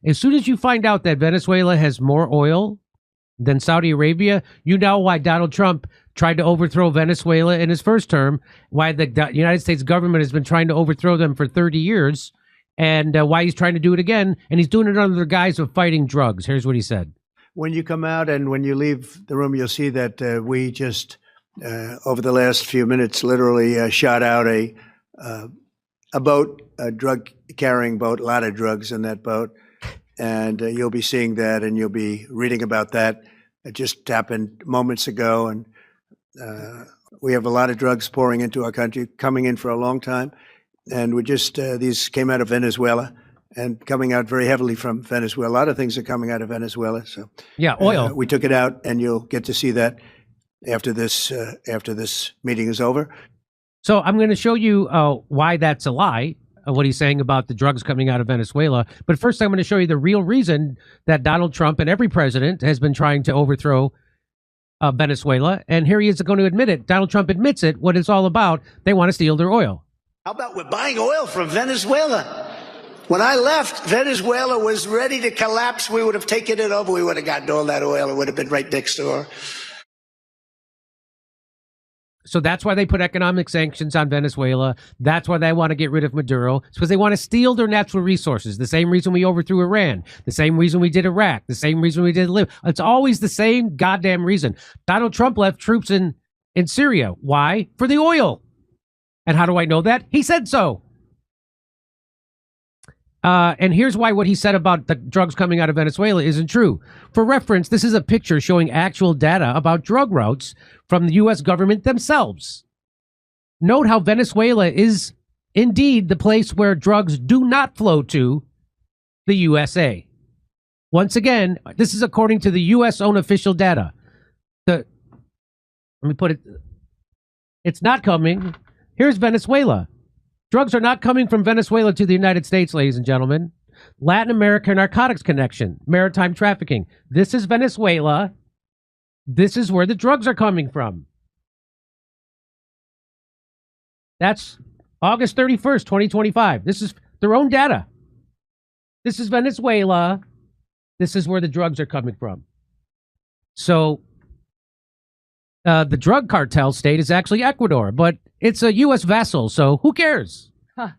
As soon as you find out that Venezuela has more oil than Saudi Arabia, you know why Donald Trump tried to overthrow Venezuela in his first term, why the United States government has been trying to overthrow them for 30 years, and why he's trying to do it again. And he's doing it under the guise of fighting drugs. Here's what he said. When you come out and when you leave the room, you'll see that we just, over the last few minutes, literally shot out a boat, a drug-carrying boat, a lot of drugs in that boat. And you'll be seeing that and you'll be reading about that. It just happened moments ago. And we have a lot of drugs pouring into our country, coming in for a long time. And we just, these came out of Venezuela and coming out very heavily from Venezuela. A lot of things are coming out of Venezuela. So yeah, oil. We took it out, and you'll get to see that after this meeting is over. So I'm going to show you why that's a lie, what he's saying about the drugs coming out of Venezuela. But first, I'm going to show you the real reason that Donald Trump and every president has been trying to overthrow Venezuela. And here he is going to admit it. Donald Trump admits it, what it's all about. They want to steal their oil. How about we're buying oil from Venezuela? When I left, Venezuela was ready to collapse. We would have taken it over. We would have gotten all that oil. It would have been right next door. So that's why they put economic sanctions on Venezuela. That's why they want to get rid of Maduro. It's because they want to steal their natural resources. The same reason we overthrew Iran. The same reason we did Iraq. The same reason we did Libya. It's always the same goddamn reason. Donald Trump left troops in Syria. Why? For the oil. And how do I know that? He said so. And here's why what he said about the drugs coming out of Venezuela isn't true. For reference, this is a picture showing actual data about drug routes from the U.S. government themselves. Note how Venezuela is indeed the place where drugs do not flow to the USA. Once again, this is according to the U.S. own official data. Let me put it. It's not coming. Here's Venezuela. Drugs are not coming from Venezuela to the United States, ladies and gentlemen. Latin America narcotics connection, maritime trafficking. This is Venezuela. This is where the drugs are coming from. That's August 31st, 2025. This is their own data. This is Venezuela. This is where the drugs are coming from. So the drug cartel state is actually Ecuador, but it's a U.S. vessel, so who cares? Huh.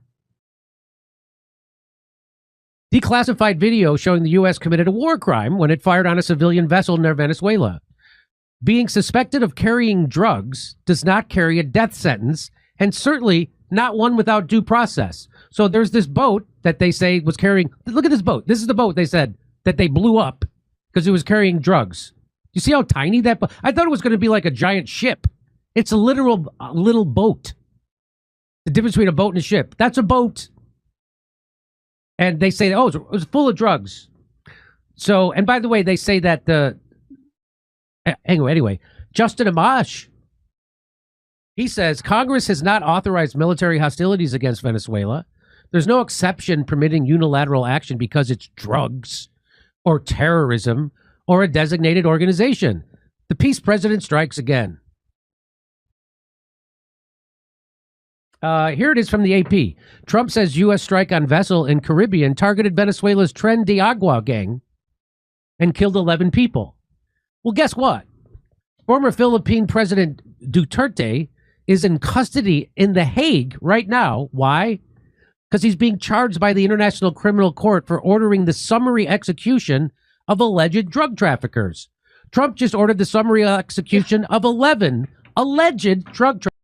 Declassified video showing the U.S. committed a war crime when it fired on a civilian vessel near Venezuela. Being suspected of carrying drugs does not carry a death sentence, and certainly not one without due process. So there's this boat that they say was carrying... Look at this boat. This is the boat they said that they blew up because it was carrying drugs. You see how tiny that boat... I thought it was going to be like a giant ship. It's a literal little boat. The difference between a boat and a ship. That's a boat. And they say, oh, it was full of drugs. So, and by the way, they say that anyway, Justin Amash, he says, Congress has not authorized military hostilities against Venezuela. There's no exception permitting unilateral action because it's drugs or terrorism or a designated organization. The peace president strikes again. Here it is from the AP. Trump says U.S. strike on vessel in Caribbean targeted Venezuela's Tren de Agua gang and killed 11 people. Well, guess what? Former Philippine President Duterte is in custody in The Hague right now. Why? Because he's being charged by the International Criminal Court for ordering the summary execution of alleged drug traffickers. Trump just ordered the summary execution of 11 alleged drug traffickers.